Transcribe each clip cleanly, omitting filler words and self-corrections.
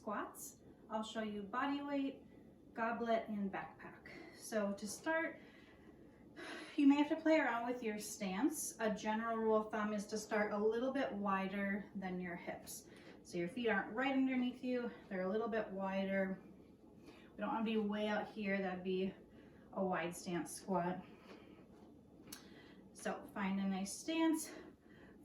squats. I'll show you Bodyweight, Goblet, and Backpack. So to start, you may have to play around with your stance. A general rule of thumb is to start a little bit wider than your hips. So your feet aren't right underneath you, they're a little bit wider. We don't want to be way out here, that'd be a wide stance squat. So find a nice stance.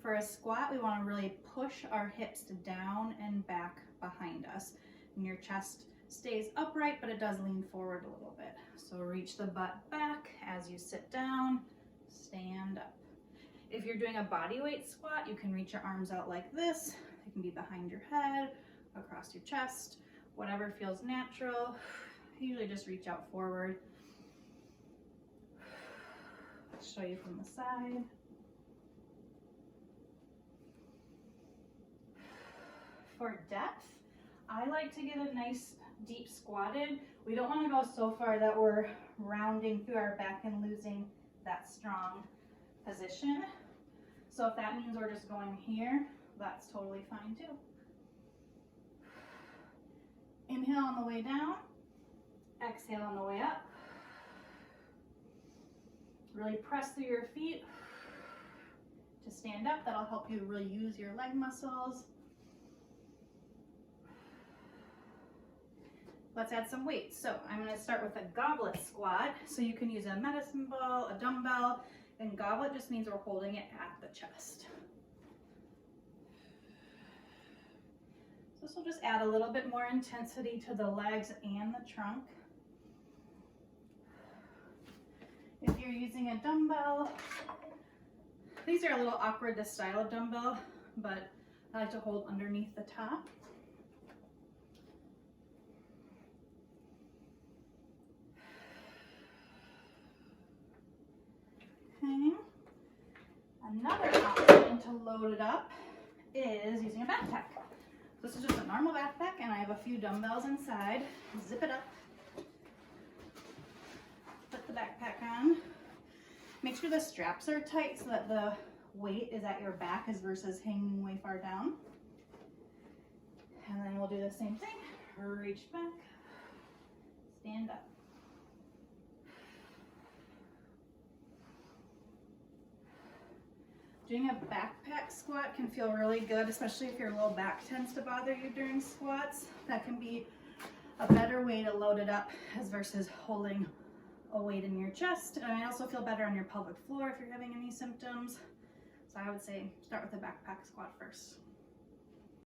For a squat, we want to really push our hips down and back behind us. And your chest stays upright, but it does lean forward a little bit. So reach the butt back as you sit down, stand up. If you're doing a bodyweight squat, you can reach your arms out like this. They can be behind your head, across your chest, whatever feels natural. Usually just reach out forward. Let's show you from the side. For depth, I like to get a nice deep squatted. We don't want to go so far that we're rounding through our back and losing that strong position. So if that means we're just going here, that's totally fine too. Inhale on the way down, exhale on the way up. Really press through your feet to stand up. That'll help you really use your leg muscles. Let's add some weight. So I'm going to start with a goblet squat. So you can use a medicine ball, a dumbbell, and goblet just means we're holding it at the chest. So this will just add a little bit more intensity to the legs and the trunk. If you're using a dumbbell, these are a little awkward, this style of dumbbell, but I like to hold underneath the top. Okay. Another option to load it up is using a backpack. This is just a normal backpack, and I have a few dumbbells inside. Zip it up. Put the backpack on. Make sure the straps are tight so that the weight is at your back as versus hanging way far down. And then we'll do the same thing. Reach back, stand up. Doing a backpack squat can feel really good, especially if your low back tends to bother you during squats. That can be a better way to load it up as versus holding a weight in your chest. And I also feel better on your pelvic floor if you're having any symptoms. So I would say start with a backpack squat first.